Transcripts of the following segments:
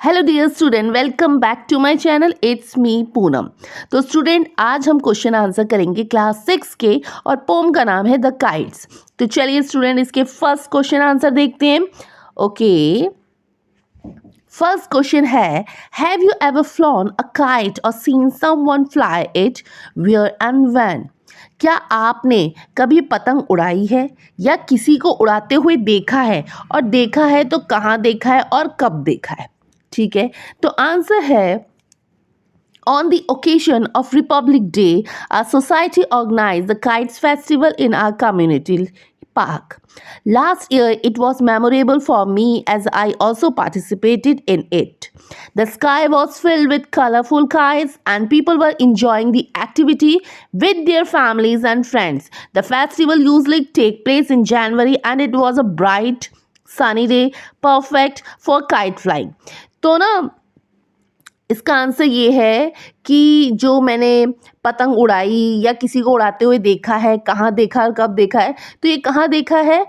Hello dear student, welcome back to my channel. It's me Poonam. तो student, आज हम question answer करेंगे class 6 के और पोम का नाम है द काइट्स। तो चलिए स्टूडेंट, इसके फर्स्ट क्वेश्चन आंसर देखते हैं। ओके, फर्स्ट क्वेश्चन है, have you ever flown a kite और seen someone fly it, where and when? क्या आपने कभी पतंग उड़ाई है या किसी को उड़ाते हुए देखा है, और देखा है तो कहाँ देखा है और कब देखा है? ठीक है, तो आंसर है, on the occasion of Republic Day, our society organized the Kites Festival in our community park. Last year, it was memorable for me as I also participated in it. The sky was filled with colorful kites, and people were enjoying the activity with their families and friends. The festival usually takes place in January, and it was a bright, sunny day, perfect for kite flying. तो ना इसका answer ये है कि जो मैंने पतंग उड़ाई या किसी को उड़ाते हुए देखा है, कहाँ देखा और कब देखा है, तो ये कहाँ देखा है?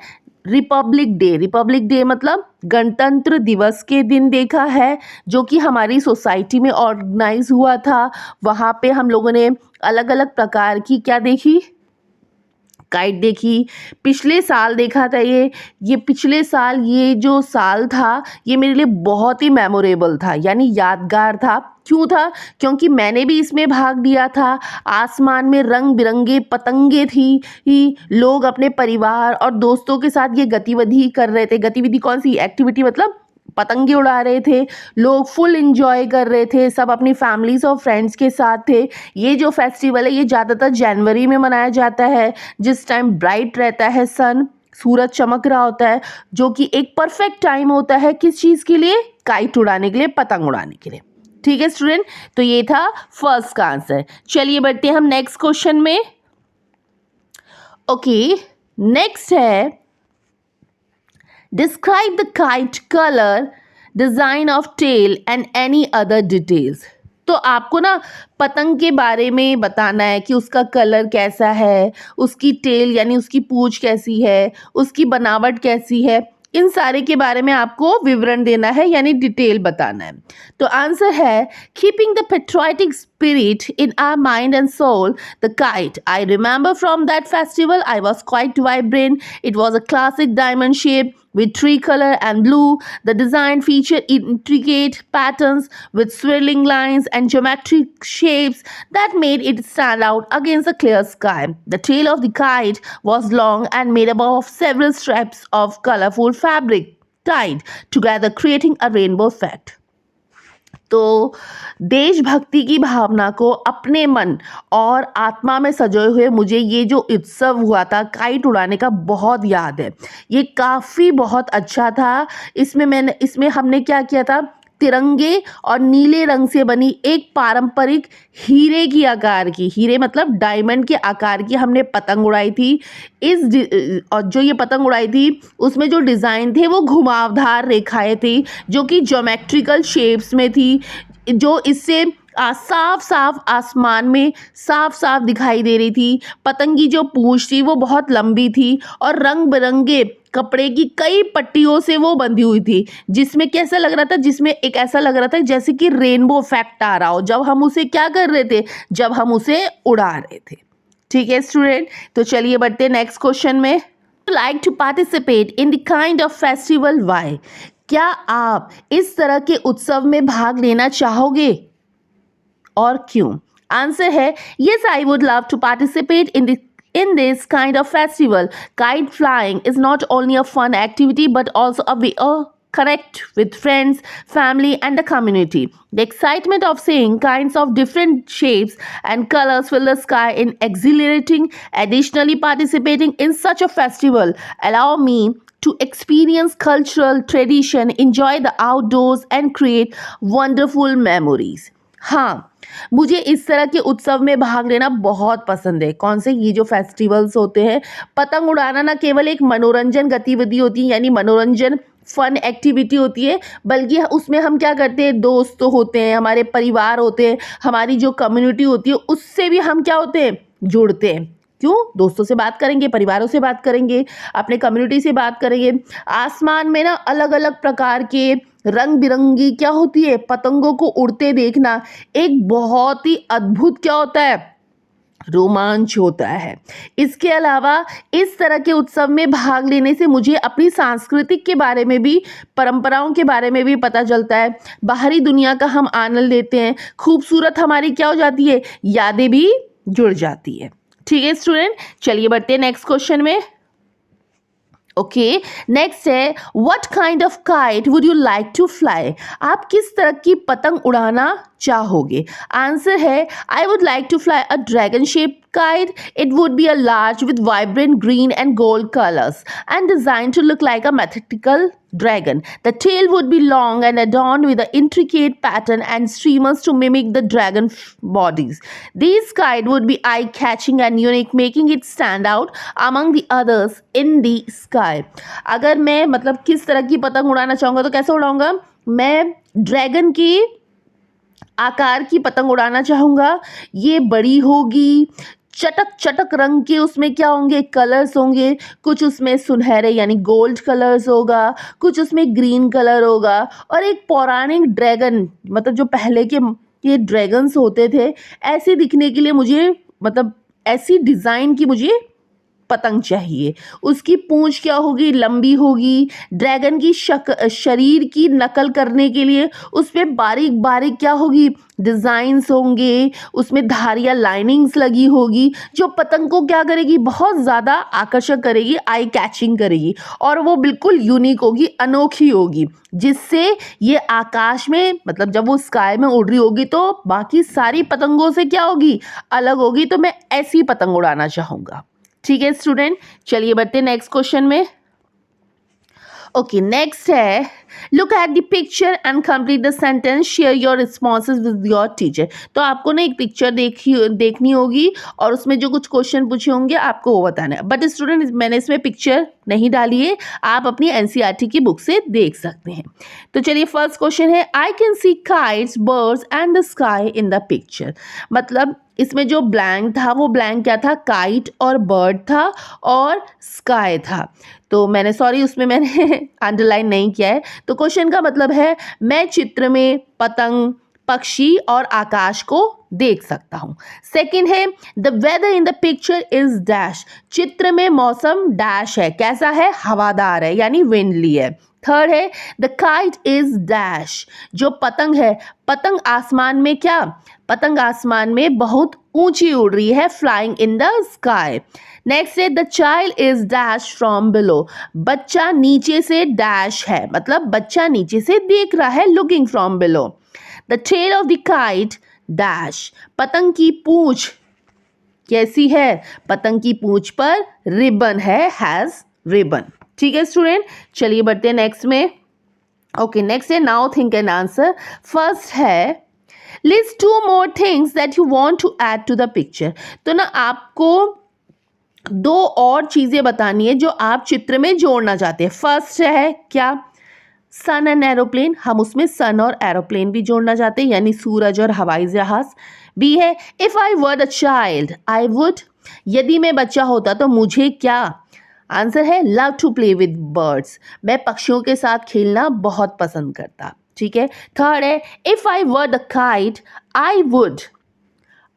Republic day. रिपब्लिक डे मतलब गणतंत्र दिवस के दिन देखा है, जो कि हमारी सोसाइटी में ऑर्गेनाइज हुआ था। वहाँ पे हम लोगों ने अलग अलग प्रकार की क्या देखी? काइट देखी। पिछले साल देखा था ये पिछले साल, ये जो साल था ये मेरे लिए बहुत ही मेमोरेबल था, यानी यादगार था। क्यों था? क्योंकि मैंने भी इसमें भाग लिया था। आसमान में रंग बिरंगे पतंगे थी, लोग अपने परिवार और दोस्तों के साथ ये गतिविधि कर रहे थे। गतिविधि कौन सी? एक्टिविटी, मतलब पतंगे उड़ा रहे थे लोग, फुल एंजॉय कर रहे थे, सब अपनी फैमिलीज और फ्रेंड्स के साथ थे। ये जो फेस्टिवल है ये ज़्यादातर जनवरी में मनाया जाता है, जिस टाइम ब्राइट रहता है सन, सूरज चमक रहा होता है, जो कि एक परफेक्ट टाइम होता है किस चीज़ के लिए? काइट उड़ाने के लिए, पतंग उड़ाने के लिए। ठीक है स्टूडेंट, तो ये था फर्स्ट का आंसर। चलिए बढ़ते हैं हम नेक्स्ट क्वेश्चन में। ओके, नेक्स्ट है, describe the kite color, design of tail and any other details. तो आपको ना पतंग के बारे में बताना है कि उसका कलर कैसा है, उसकी टेल यानी उसकी पूंछ कैसी है, उसकी बनावट कैसी है, इन सारे के बारे में आपको विवरण देना है, यानी डिटेल बताना है। तो आंसर है, keeping the patriotic spirit in our mind and soul, the kite. I remember from that festival, I was quite vibrant. It was a classic diamond shape with tricolor and blue. The design featured intricate patterns with swirling lines and geometric shapes that made it stand out against the clear sky. The tail of the kite was long and made up of several strips of colorful fabric tied together, creating a rainbow effect. तो देशभक्ति की भावना को अपने मन और आत्मा में सजोए हुए मुझे ये जो उत्सव हुआ था काइट उड़ाने का बहुत याद है। ये काफ़ी बहुत अच्छा था। इसमें हमने क्या किया था? तिरंगे और नीले रंग से बनी एक पारंपरिक हीरे की आकार की, हीरे मतलब डायमंड के आकार की, हमने पतंग उड़ाई थी। और जो ये पतंग उड़ाई थी उसमें जो डिज़ाइन थे वो घुमावदार रेखाएं थी, जो कि ज्योमेट्रिकल शेप्स में थी, जो इससे साफ साफ आसमान में साफ साफ दिखाई दे रही थी। पतंग की जो पूंछ थी वो बहुत लंबी थी और रंग बिरंगे कपड़े की कई पट्टियों से वो बंधी हुई थी, जिसमें कैसा लग रहा था? जिसमें एक ऐसा लग रहा था जैसे कि रेनबो इफेक्ट आ रहा हो जब हम उसे क्या कर रहे थे? जब हम उसे उड़ा रहे थे। ठीक है स्टूडेंट, तो चलिए बढ़ते हैं नेक्स्ट क्वेश्चन में। Like to participate in the kind of festival, why? क्या आप इस तरह के उत्सव में भाग लेना चाहोगे और क्यों? आंसर है, yes, I would love to participate in this kind of festival. Kite flying is not only a fun activity but also a way to connect with friends, family and the community. The excitement of seeing kinds of different shapes and colors fill the sky is exhilarating. Additionally, participating in such a festival allow me to experience cultural tradition, enjoy the outdoors and create wonderful memories. हाँ, मुझे इस तरह के उत्सव में भाग लेना बहुत पसंद है। कौन से? ये जो फेस्टिवल्स होते हैं। पतंग उड़ाना ना केवल एक मनोरंजन गतिविधि होती है, यानी मनोरंजन फन एक्टिविटी होती है, बल्कि उसमें हम क्या करते हैं? दोस्त तो होते हैं, हमारे परिवार होते हैं, हमारी जो कम्युनिटी होती है उससे भी हम क्या होते हैं? जुड़ते हैं। क्यों? दोस्तों से बात करेंगे, परिवारों से बात करेंगे, अपने कम्युनिटी से बात करेंगे। आसमान में ना अलग अलग प्रकार के रंग बिरंगी क्या होती है, पतंगों को उड़ते देखना एक बहुत ही अद्भुत क्या होता है, रोमांच होता है। इसके अलावा इस तरह के उत्सव में भाग लेने से मुझे अपनी सांस्कृतिक के बारे में भी, परंपराओं के बारे में भी पता चलता है। बाहरी दुनिया का हम आनंद लेते हैं, खूबसूरत हमारी क्या हो जाती है, यादें भी जुड़ जाती है। ठीक है स्टूडेंट, चलिए बढ़ते हैं नेक्स्ट क्वेश्चन में। ओके, नेक्स्ट है what kind of kite would you like to fly? आप किस तरह की पतंग उड़ाना चाहोगे? आंसर है I would like to fly a dragon shape kite. It would be a large with vibrant green and gold colors and designed to look like a mythical dragon. The tail would be long and adorned with an intricate pattern and streamers to mimic the dragon bodies. These kite would be eye-catching and unique, making it stand out among the others in the sky. अगर मैं मतलब किस तरह की पतंग उड़ाना चाहूँगा तो कैसे उड़ाऊँगा? मैं ड्रैगन की आकार की पतंग उड़ाना चाहूँगा। ये बड़ी होगी, चटक चटक रंग के उसमें क्या होंगे, कलर्स होंगे। कुछ उसमें सुनहरे यानी गोल्ड कलर्स होगा, कुछ उसमें ग्रीन कलर होगा, और एक पौराणिक ड्रैगन मतलब जो पहले के ये ड्रैगन्स होते थे, ऐसे दिखने के लिए मुझे मतलब ऐसी डिज़ाइन की मुझे पतंग चाहिए। उसकी पूंछ क्या होगी, लंबी होगी। ड्रैगन की शरीर की नकल करने के लिए उस पर बारीक बारीक क्या होगी, डिज़ाइंस होंगे, उसमें धारियाँ लाइनिंग्स लगी होगी, जो पतंग को क्या करेगी, बहुत ज़्यादा आकर्षक करेगी, आई कैचिंग करेगी, और वो बिल्कुल यूनिक होगी, अनोखी होगी, जिससे ये आकाश में मतलब जब वो स्काई में उड़ रही होगी तो बाकी सारी पतंगों से क्या होगी, अलग होगी। तो मैं ऐसी पतंग उड़ाना चाहूँगा। ठीक है स्टूडेंट, चलिए बढ़ते हैं नेक्स्ट क्वेश्चन में। ओके, नेक्स्ट है look at the picture and complete the sentence, share your responses with your teacher. तो आपको ना एक पिक्चर देखनी होगी और उसमें जो कुछ क्वेश्चन पूछे होंगे आपको वो बताना है। बट स्टूडेंट मैंने इसमें पिक्चर नहीं डाली है, आप अपनी एनसीईआरटी की बुक से देख सकते हैं। तो चलिए फर्स्ट क्वेश्चन है I can see kites, birds and the sky in the picture. मतलब इसमें जो ब्लैंक था वो ब्लैंक क्या था, काइट और बर्ड था और स्काई था। तो मैंने उसमें मैंने अंडरलाइन नहीं किया है। तो क्वेश्चन का मतलब है मैं चित्र में पतंग, पक्षी और आकाश को देख सकता हूँ। सेकंड है the weather in the picture is dash. चित्र में मौसम डैश है, कैसा है, हवादार है यानी विंडली है। थर्ड है द काइट इज डैश। जो पतंग है, पतंग आसमान में क्या, पतंग आसमान में बहुत ऊंची उड़ रही है, flying in the sky. Next है the child is dash from below. बच्चा नीचे से डैश है, मतलब बच्चा नीचे से देख रहा है, looking from below. The tail of the kite dash. पतंग की पूंछ कैसी है, पतंग की पूंछ पर रिबन है, हैज रिबन। ठीक है स्टूडेंट, चलिए बढ़ते हैं नेक्स्ट में। ओके, नेक्स्ट है now think and answer. First है list 2 more things that you want to add to the picture। तो ना आपको 2 और चीज़ें बतानी है जो आप चित्र में जोड़ना चाहते हैं। फर्स्ट है क्या, सन एंड एरोप्लेन। हम उसमें सन और एरोप्लेन भी जोड़ना चाहते हैं, यानी सूरज और हवाई जहाज। बी है if I were a child I would. यदि मैं बच्चा होता तो मुझे क्या, आंसर है love to play with birds. मैं पक्षियों के साथ खेलना बहुत पसंद करता। ठीक है। थर्ड है if I were the kite I would.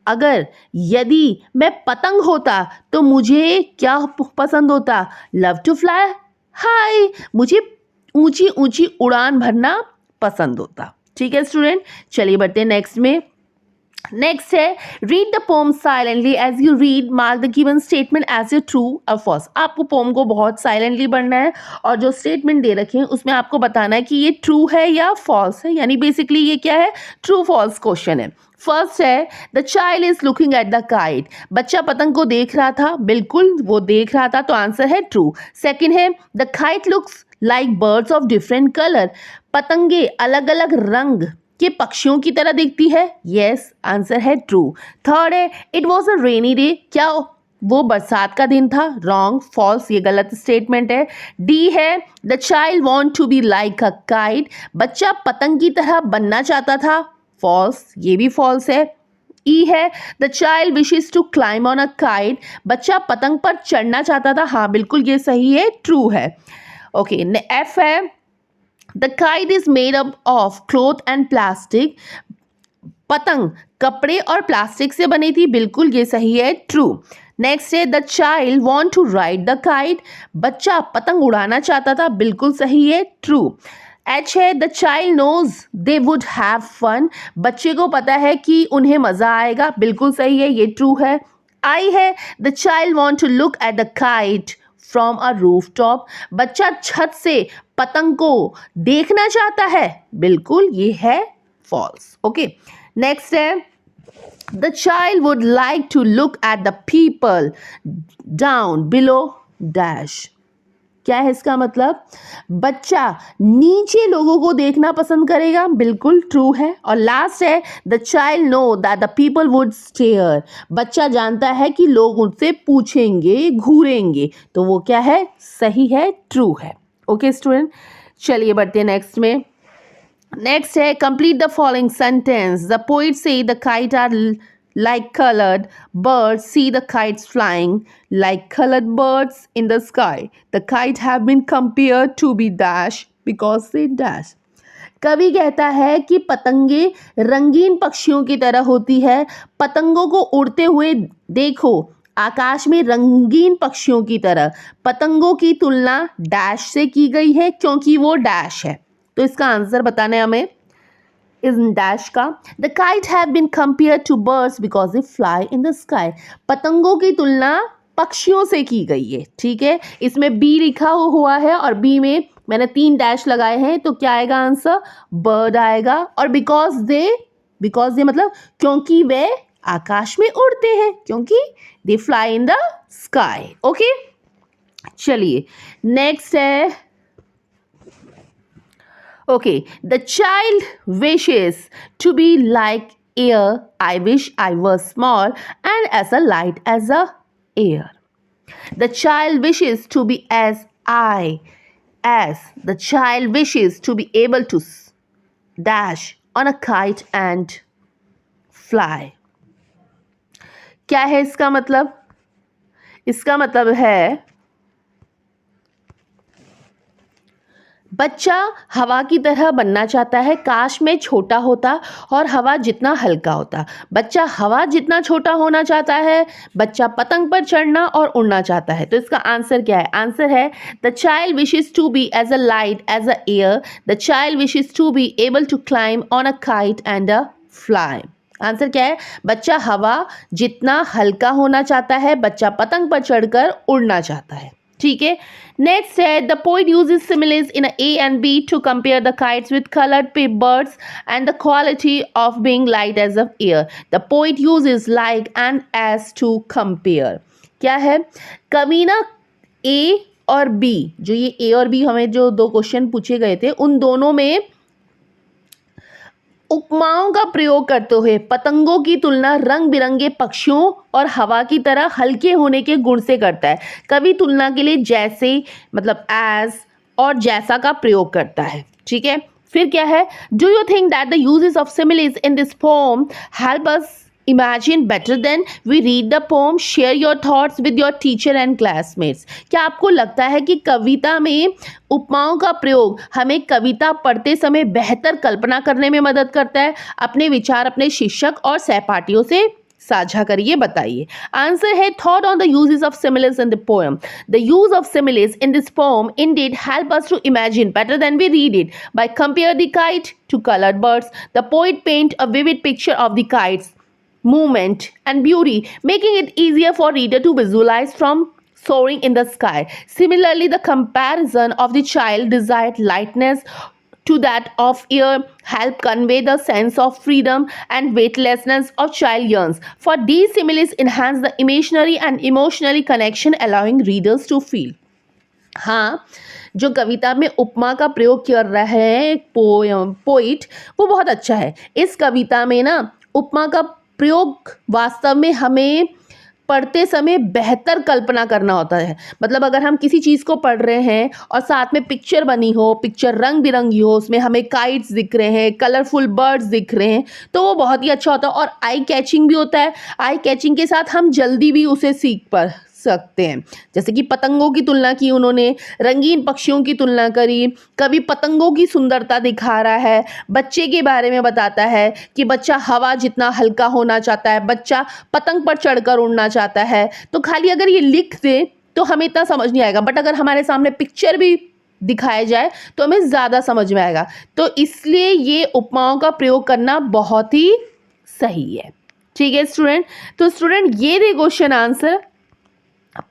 अगर यदि मैं पतंग होता तो मुझे क्या पसंद होता, लव टू फ्लाई हाई। मुझे ऊंची ऊंची उड़ान भरना पसंद होता। ठीक है स्टूडेंट, चलिए बढ़ते हैं नेक्स्ट में। नेक्स्ट है read the poem silently as you read, mark the given statement as a true और फॉल्स। आपको पोम को बहुत साइलेंटली पढ़ना है और जो स्टेटमेंट दे रखे हैं उसमें आपको बताना है कि ये ट्रू है या फॉल्स है, यानी बेसिकली ये क्या है, ट्रू फॉल्स क्वेश्चन है। फर्स्ट है the child is looking at the kite. बच्चा पतंग को देख रहा था, बिल्कुल वो देख रहा था, तो आंसर है ट्रू। सेकेंड है the kite looks like birds of different colour. पतंगे अलग अलग रंग के पक्षियों की तरह दिखती है, यस आंसर है ट्रू। थर्ड है it was a rainy day. क्या वो बरसात का दिन था, रॉन्ग, फॉल्स, ये गलत स्टेटमेंट है। डी है the child want to be like a kite. बच्चा पतंग की तरह बनना चाहता था, फॉल्स, ये भी फॉल्स है। ई है the child wishes to climb on a kite, बच्चा पतंग पर चढ़ना चाहता था, हाँ बिल्कुल ये सही है, ट्रू है। ओके, एफ है the kite is made up of cloth and plastic, पतंग कपड़े और प्लास्टिक से बनी थी, बिल्कुल ये सही है, ट्रू। नेक्स्ट है the child want to ride the kite, बच्चा पतंग उड़ाना चाहता था, बिल्कुल सही है, ट्रू। एच है the child knows they would have fun, बच्चे को पता है कि उन्हें मजा आएगा, बिल्कुल सही है, ये ट्रू है। आई है the child want to look at the kite from a roof top, बच्चा छत से पतंग को देखना चाहता है, बिल्कुल ये है फॉल्स। ओके, नेक्स्ट है the child would like to look at the people down below dash, क्या है इसका मतलब, बच्चा नीचे लोगों को देखना पसंद करेगा, बिल्कुल ट्रू है। और लास्ट है the child know that the people would stare, बच्चा जानता है कि लोग उनसे पूछेंगे, घूरेंगे, तो वो क्या है, सही है, ट्रू है। ओके स्टूडेंट, चलिए बढ़ते हैं नेक्स्ट में। नेक्स्ट है complete the following sentence, the poet says the kite are like colored birds, see the kites flying like colored birds in the sky, the kite have been compared to be dash because they dash, कवि कहता है कि पतंगे रंगीन पक्षियों की तरह होती है, पतंगों को उड़ते हुए देखो आकाश में रंगीन पक्षियों की तरह, पतंगों की तुलना डैश से की गई है क्योंकि वो डैश है, तो इसका आंसर बताना है हमें इज डैश का। The kite have been compare to birds because they fly in the sky, पतंगों की तुलना पक्षियों से की गई है, ठीक है, इसमें बी लिखा हुआ है और बी में मैंने 3 डैश लगाए हैं, तो क्या आएगा आंसर, बर्ड आएगा। और बिकॉज दे मतलब क्योंकि वे आकाश में उड़ते हैं, क्योंकि दे fly in the sky. Okay, चलिए नेक्स्ट है Okay, the child wishes to be like air. I wish I was small and as light as a air. The child wishes to be as the child wishes to be able to dash on a kite and fly. क्या है इसका मतलब? इसका मतलब है बच्चा हवा की तरह बनना चाहता है, काश में छोटा होता और हवा जितना हल्का होता, बच्चा हवा जितना छोटा होना चाहता है, बच्चा पतंग पर चढ़ना और उड़ना चाहता है, तो इसका आंसर क्या है, आंसर है the child wishes to be as a light as a air, the child wishes to be able to climb on a kite and a fly. Answer क्या है, बच्चा हवा जितना हल्का होना चाहता है, बच्चा पतंग पर चढ़कर उड़ना चाहता है, ठीक है। नेक्स्ट है the poet uses similes in A and B to compare the kites with coloured birds and the quality of being light as a air, the poet uses like and as to compare. क्या है, कवि ना ए और B, जो ये ए और B हमें जो 2 क्वेश्चन पूछे गए थे उन दोनों में उपमाओं का प्रयोग करते हुए पतंगों की तुलना रंग बिरंगे पक्षियों और हवा की तरह हल्के होने के गुण से करता है। कवि तुलना के लिए जैसे मतलब एज और जैसा का प्रयोग करता है, ठीक है। फिर क्या है, do you think that the uses of similes in this poem help us imagine better than we read the poem, share your thoughts with your teacher and classmates. क्या आपको लगता है कि कविता में उपमाओं का प्रयोग हमें कविता पढ़ते समय बेहतर कल्पना करने में मदद करता है? अपने विचार अपने शिक्षक और सहपाठियों से साझा करिए, बताइए। आंसर है thought on the uses of similes in the poem. The use of similes in this poem indeed help us to imagine better than we read it by compare the kite to coloured birds. The poet paint a vivid picture of the kites movement and beauty, making it easier for reader to visualize from soaring in the sky. Similarly, the comparison of the child desired lightness to that of air help convey the sense of freedom and weightlessness of child yearns. For these similes enhance the imaginary and emotionally connection, allowing readers to feel. हाँ, जो कविता में उपमा का प्रयोग कर रहा है poet वो बहुत अच्छा है। इस कविता में ना उपमा का प्रयोग वास्तव में हमें पढ़ते समय बेहतर कल्पना करना होता है। मतलब अगर हम किसी चीज़ को पढ़ रहे हैं और साथ में पिक्चर बनी हो, पिक्चर रंग बिरंगी हो, उसमें हमें काइट्स दिख रहे हैं, कलरफुल बर्ड्स दिख रहे हैं, तो वो बहुत ही अच्छा होता है और आई कैचिंग भी होता है। आई कैचिंग के साथ हम जल्दी भी उसे सीख पढ़ सकते हैं। जैसे कि पतंगों की तुलना की उन्होंने, रंगीन पक्षियों की तुलना करी, कभी पतंगों की सुंदरता दिखा रहा है, बच्चे के बारे में बताता है कि बच्चा हवा जितना हल्का होना चाहता है, बच्चा पतंग पर चढ़कर उड़ना चाहता है। तो खाली अगर ये लिख दे तो हमें इतना समझ नहीं आएगा, बट अगर हमारे सामने पिक्चर भी दिखाया जाए तो हमें ज़्यादा समझ में आएगा। तो इसलिए ये उपमाओं का प्रयोग करना बहुत ही सही है। ठीक है स्टूडेंट, तो स्टूडेंट ये थे क्वेश्चन आंसर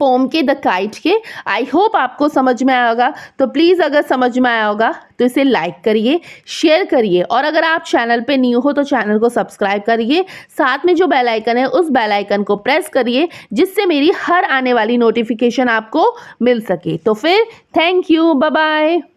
पोम के द काइट के। आई होप आपको समझ में आया होगा। तो प्लीज़ अगर समझ में आया होगा तो इसे लाइक करिए, शेयर करिए, और अगर आप चैनल पे न्यू हो तो चैनल को सब्सक्राइब करिए। साथ में जो बेल आइकन है उस बेल आइकन को प्रेस करिए, जिससे मेरी हर आने वाली नोटिफिकेशन आपको मिल सके। तो फिर थैंक यू, बाय बाय।